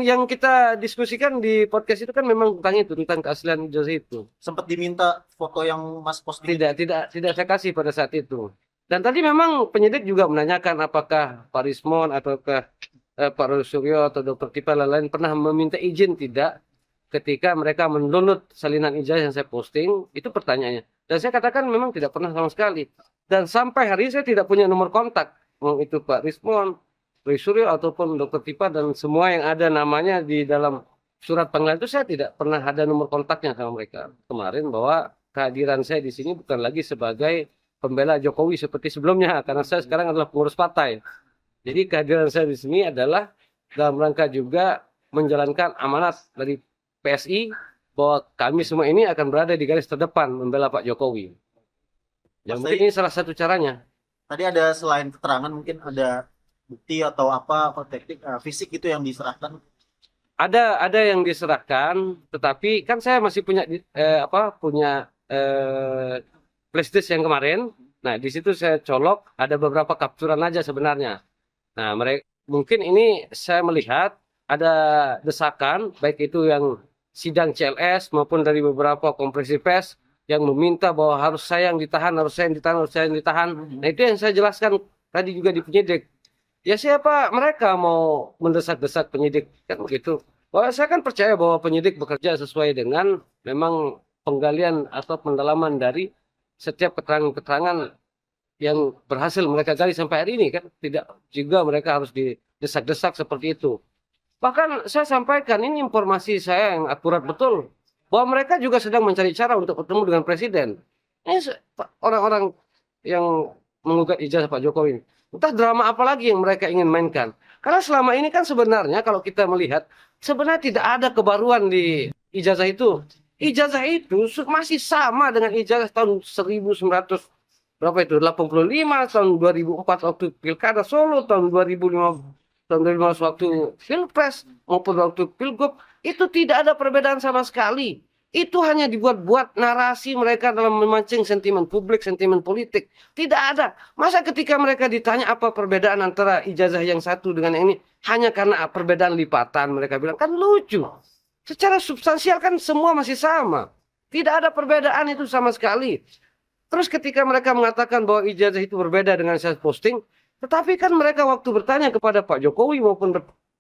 yang kita diskusikan di podcast itu kan memang tentang itu, tentang keaslian ijazah itu. Sempat diminta foto yang Mas posting itu. Tidak saya kasih pada saat itu. Dan tadi memang penyidik juga menanyakan apakah Pak Rismon ataukah Pak Suryo atau Dokter Tipa lain-lain pernah meminta izin tidak ketika mereka mendownload salinan ijazah yang saya posting, itu pertanyaannya. Dan saya katakan memang tidak pernah sama sekali. Dan sampai hari ini saya tidak punya nomor kontak. Mau itu Pak Rismon, Pak Suryo ataupun Dokter Tipa dan semua yang ada namanya di dalam surat panggilan itu saya tidak pernah ada nomor kontaknya sama mereka. Kemarin bahwa kehadiran saya di sini bukan lagi sebagai pembela Jokowi seperti sebelumnya, karena saya sekarang adalah pengurus partai. Jadi kehadiran saya di sini adalah dalam rangka juga menjalankan amanat dari PSI bahwa kami semua ini akan berada di garis terdepan membela Pak Jokowi. Ya Mas, mungkin tadi, ini salah satu caranya. tadi ada selain keterangan mungkin ada bukti atau apa teknik fisik itu yang diserahkan. Ada yang diserahkan, tetapi kan saya masih punya punya flash disk yang kemarin. Nah, di situ saya colok ada beberapa kapturan aja sebenarnya. Nah, mereka mungkin ini saya melihat ada desakan baik itu yang sidang CLS maupun dari beberapa konferensi pers yang meminta bahwa harus saya yang ditahan, harus saya yang ditahan, harus saya yang ditahan. Nah, itu yang saya jelaskan tadi juga di penyidik. Ya siapa mereka mau mendesak-desak penyidik kan begitu. Bahwa saya kan percaya bahwa penyidik bekerja sesuai dengan memang penggalian atau pendalaman dari setiap keterangan-keterangan yang berhasil mereka gali sampai hari ini kan tidak juga mereka harus didesak-desak seperti itu. Bahkan saya sampaikan ini informasi saya yang akurat betul bahwa mereka juga sedang mencari cara untuk bertemu dengan presiden. Ini orang-orang yang menggugat ijazah Pak Jokowi. Entah drama apa lagi yang mereka ingin mainkan. Karena selama ini kan sebenarnya kalau kita melihat sebenarnya tidak ada kebaruan di ijazah itu. Ijazah itu masih sama dengan ijazah tahun 1900 berapa itu 85 tahun 2004 waktu Pilkada Solo tahun 2005 tahun 2015 waktu Pilpres maupun waktu Pilgub itu tidak ada perbedaan sama sekali. Itu hanya dibuat-buat narasi mereka dalam memancing sentimen publik, sentimen politik. Tidak ada. Masa ketika mereka ditanya apa perbedaan antara ijazah yang satu dengan yang ini hanya karena perbedaan lipatan mereka bilang kan lucu. Secara substansial kan semua masih sama. Tidak ada perbedaan itu sama sekali. Terus ketika mereka mengatakan bahwa ijazah itu berbeda dengan saya posting, tetapi kan mereka waktu bertanya kepada Pak Jokowi maupun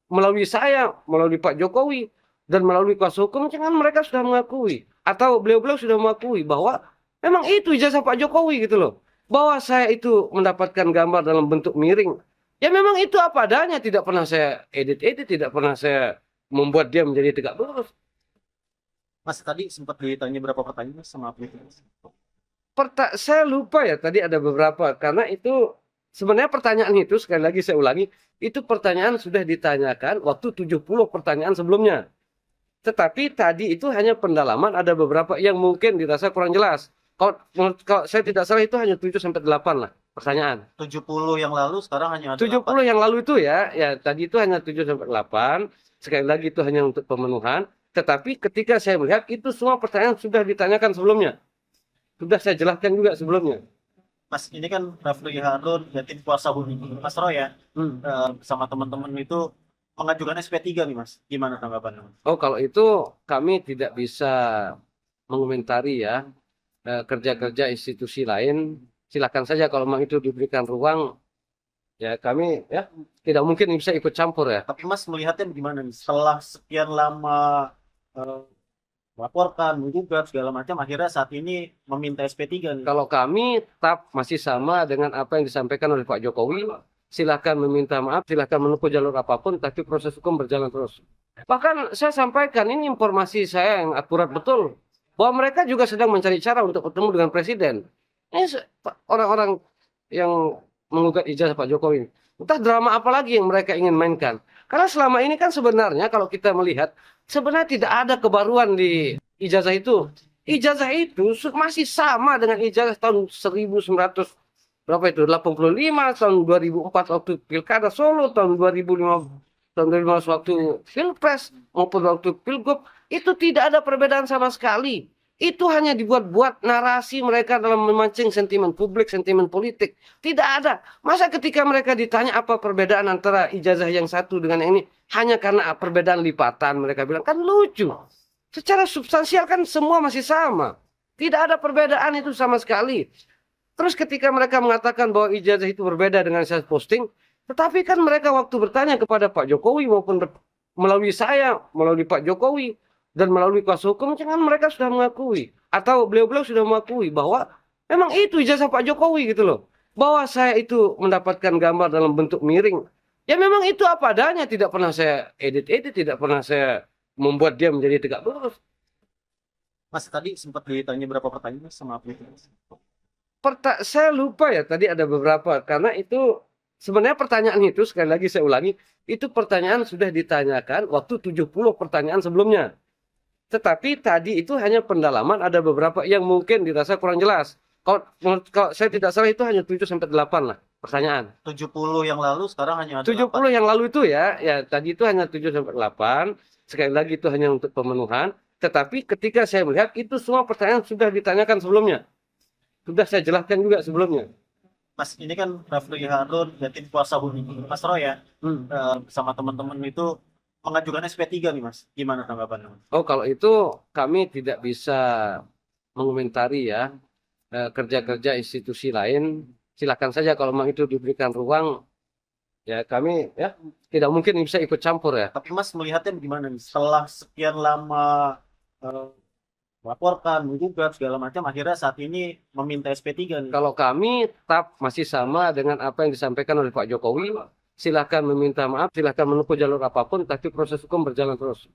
melalui saya, melalui Pak Jokowi, dan melalui kuasa hukum, jangan mereka sudah mengakui. Atau beliau-beliau sudah mengakui bahwa memang itu ijazah Pak Jokowi gitu loh. Bahwa saya itu mendapatkan gambar dalam bentuk miring. Ya memang itu apa adanya, tidak pernah saya edit-edit, tidak pernah saya membuat dia menjadi tegak lurus. Mas tadi sempat ditanya berapa pertanyaan Mas, sama apa itu? Saya lupa ya tadi ada beberapa karena itu sebenarnya pertanyaan itu sekali lagi saya ulangi itu pertanyaan sudah ditanyakan waktu 70 pertanyaan sebelumnya. Tetapi tadi itu hanya pendalaman ada beberapa yang mungkin dirasa kurang jelas. Kalau saya tidak salah itu hanya 7 sampai 8 lah pertanyaan. 70 yang lalu sekarang hanya ada 70 yang lalu itu ya tadi itu hanya 7 sampai 8. Sekali lagi itu hanya untuk pemenuhan. Tetapi ketika saya melihat itu semua pertanyaan sudah ditanyakan sebelumnya. Sudah saya jelaskan juga sebelumnya. Mas, ini kan Rafli Harun, ya tim kuasa hukum Mas Roy ya, bersama teman-teman itu mengajukan SP3 nih Mas. Gimana tanggapannya Mas? Oh, kalau itu kami tidak bisa mengomentari ya kerja-kerja institusi lain. Silakan saja kalau memang itu diberikan ruang, ya kami ya tidak mungkin bisa ikut campur ya. Tapi Mas melihatnya gimana nih? Setelah sekian lama eh, melaporkan, menggugat segala macam, akhirnya saat ini meminta SP3 nih. Kalau kami tetap masih sama dengan apa yang disampaikan oleh Pak Jokowi. Silahkan meminta maaf, silahkan menempuh jalur apapun, tapi proses hukum berjalan terus. Bahkan saya sampaikan ini informasi saya yang akurat betul. Bahwa mereka juga sedang mencari cara untuk bertemu dengan presiden. Ini orang-orang yang menggugat ijazah Pak Jokowi. Entah drama apa lagi yang mereka ingin mainkan. Karena selama ini kan sebenarnya kalau kita melihat, sebenarnya tidak ada kebaruan di ijazah itu. Ijazah itu masih sama dengan ijazah tahun 1900 berapa itu 85 tahun 2004 waktu Pilkada Solo tahun 2005 tahun 2015 waktu Pilpres maupun waktu Pilgub itu tidak ada perbedaan sama sekali. Itu hanya dibuat-buat narasi mereka dalam memancing sentimen publik, sentimen politik. Tidak ada. Masa ketika mereka ditanya apa perbedaan antara ijazah yang satu dengan yang ini, hanya karena perbedaan lipatan, mereka bilang, kan lucu. Secara substansial kan semua masih sama. Tidak ada perbedaan itu sama sekali. Terus ketika mereka mengatakan bahwa ijazah itu berbeda dengan saya posting, tetapi kan mereka waktu bertanya kepada Pak Jokowi maupun melalui saya, melalui Pak Jokowi, dan melalui kuasa hukum, kan mereka sudah mengakui. Atau beliau-beliau sudah mengakui bahwa memang itu ijazah Pak Jokowi gitu loh. Bahwa saya itu mendapatkan gambar dalam bentuk miring. Ya memang itu apa adanya, tidak pernah saya edit-edit, tidak pernah saya membuat dia menjadi tegak lurus. Mas tadi sempat ditanya berapa pertanyaan Mas, sama apa itu? Saya lupa ya tadi ada beberapa karena itu sebenarnya pertanyaan itu sekali lagi saya ulangi itu pertanyaan sudah ditanyakan waktu 70 pertanyaan sebelumnya. Tetapi tadi itu hanya pendalaman ada beberapa yang mungkin dirasa kurang jelas. Kalau saya tidak salah itu hanya 7 sampai 8 lah pertanyaan. 70 yang lalu sekarang hanya ada 70 yang lalu itu ya tadi itu hanya 7 sampai 8. Sekali lagi itu hanya untuk pemenuhan. Tetapi ketika saya melihat itu semua pertanyaan sudah ditanyakan sebelumnya. Sudah saya jelaskan juga sebelumnya. Mas, ini kan Rafli Harun, ya tim kuasa hukum Mas Roy ya, sama teman-teman itu mengajukan SP3 nih Mas. Gimana tanggapannya? Oh, kalau itu kami tidak bisa mengomentari ya kerja-kerja institusi lain. Silakan saja kalau memang itu diberikan ruang, ya kami ya tidak mungkin bisa ikut campur ya. Tapi Mas melihatnya bagaimana nih? Setelah sekian lama eh, melaporkan, menggugat segala macam, akhirnya saat ini meminta SP3 nih. Kalau kami tetap masih sama dengan apa yang disampaikan oleh Pak Jokowi. Silakan meminta maaf, silakan menempuh jalur apapun, tapi proses hukum berjalan terus.